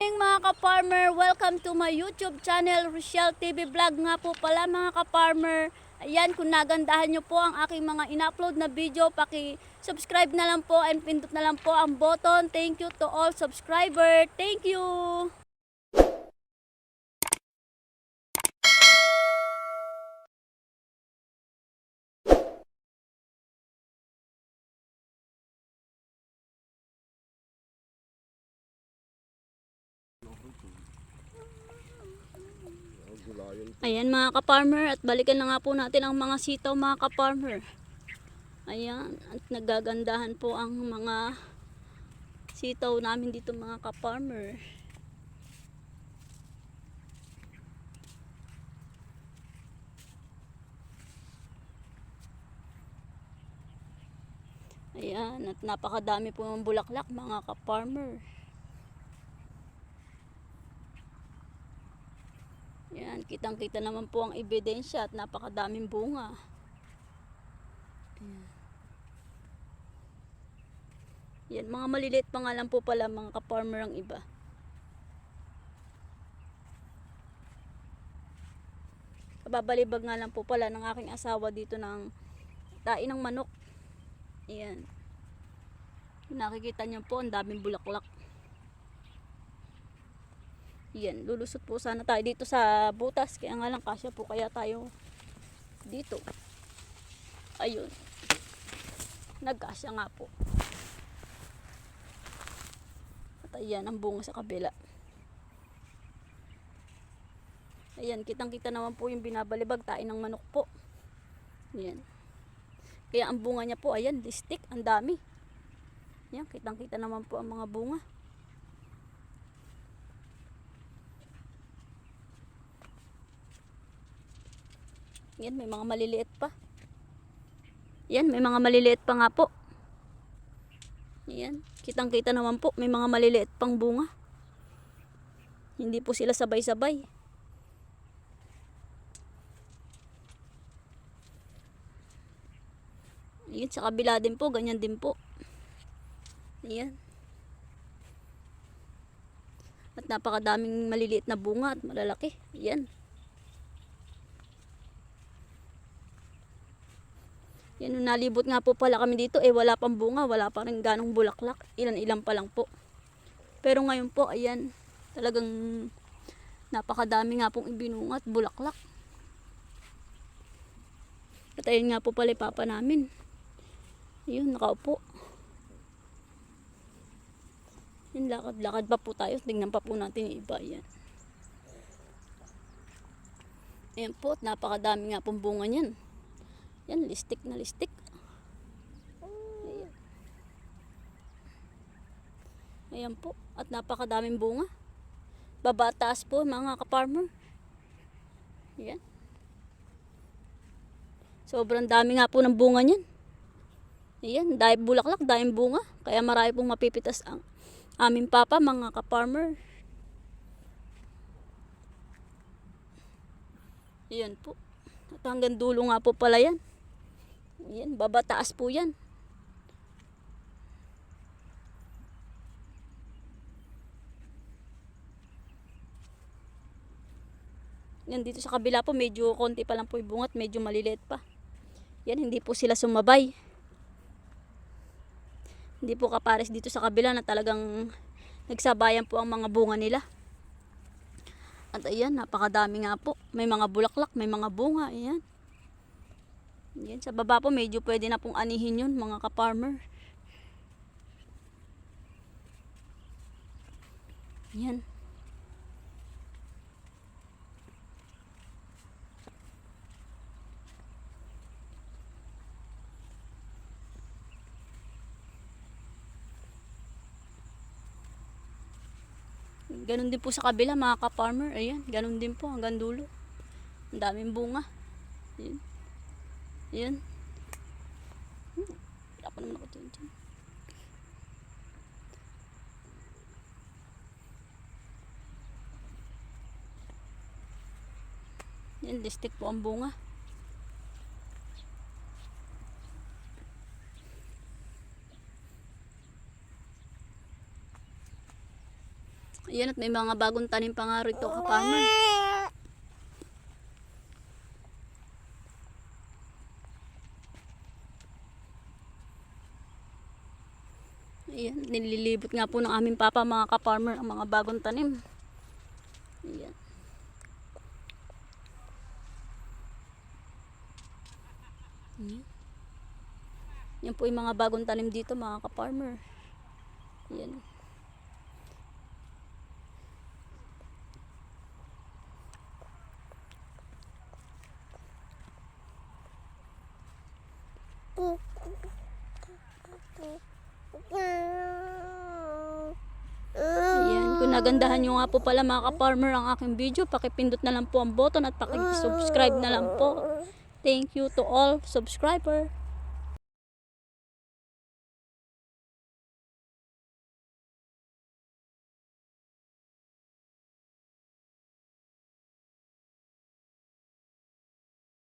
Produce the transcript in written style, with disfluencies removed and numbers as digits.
Mga ka-farmer, welcome to my YouTube channel, Rochelle TV Vlog nga po pala mga ka-farmer. Ayan, kung nagandahan nyo po ang aking mga in-upload na video, paki-subscribe na lang po and pindot na lang po ang button. Thank you to all subscriber. Thank you! Ayan mga ka-farmer, at balikan na nga po natin ang mga sitaw mga ka-farmer. Ayan, at nagagandahan po ang mga sitaw namin dito mga ka-farmer. Ayan, at napakadami po ng bulaklak mga ka-farmer. Ayan, kitang-kita naman po ang ebidensya at napakadaming bunga. Ayan. Yan, mga maliliit pa nga lang po pala mga ka-farmer ang iba. Kababalibag nga lang po pala ng aking asawa dito ng tain ng manok. Ayan. Nakikita niyo po ang daming bulaklak. Yan, lulusot po sana tayo dito sa butas. Kaya nga lang kasya po kaya tayo dito. Ayun. Nagkasya nga po. At ayan ang bunga sa kabila. Ayan, kitang-kita naman po yung binabalibag tain ng manok po. Ayan. Kaya ang bunga niya po, ayan, listik, ang dami. Ayan, kitang-kita naman po ang mga bunga. Yan, may mga maliliit pa. Yan, may mga maliliit pa nga po. Yan, kitang-kita naman po, may mga maliliit pang bunga. Hindi po sila sabay-sabay. Yan, sa kabila din po, ganyan din po. Yan. At napakadaming maliliit na bunga at malalaki. Yan. Yan, nung nalibot nga po pala kami dito, wala pang bunga, wala pa rin ganong bulaklak. Ilan-ilan pa lang po. Pero ngayon po, ayan, talagang napakadami nga pong ibinunga at bulaklak. At ayun nga po pala papa namin. Yun, nakaupo. Yan, lakad-lakad pa po tayo. Tingnan pa po natin yung iba. Yan. Ayan po, at napakadami nga pong bunga niyan. Yan, listik na listik. Ayan. Ayan po, at napakadaming bunga. Baba taas po mga ka-farmer. Ayan. Sobrang dami nga po ng bunga niyan. Ayan, dahil bulaklak, dahil bunga. Kaya marami pong mapipitas ang aming papa mga ka-farmer. Ayan po. At hanggang dulo nga po pala yan. Ayan, baba taas po yan. Yan, dito sa kabila po medyo konti pa lang po yung bunga at medyo maliliit pa. Yan, hindi po sila sumabay. Hindi po kapares dito sa kabila na talagang nagsabayan po ang mga bunga nila. At ayan, napakadami nga po. May mga bulaklak, may mga bunga. Ayan. Ayan, sa baba po medyo pwede na pong anihin yun mga ka-farmer. Ayan. Ganun din po sa kabila mga ka-farmer. Ayan, ganun din po hanggang dulo. Ang daming bunga. Ayan. Ayan. Wala pa naman ako dyan. Yan, listik po ang bunga. Ayan, at may mga bagong tanim pa nga rito, ka-farmer. Ayan, nililibot nga po ng aming papa, mga ka-farmer, ang mga bagong tanim. Ayan. Ayan. Yan po yung mga bagong tanim dito, mga ka-farmer. Ayan. Ayan, kung nagandahan nyo nga po pala, mga ka-farmer, ang aking video, pakipindot na lang po ang button at pakisubscribe na lang po. Thank you to all subscriber.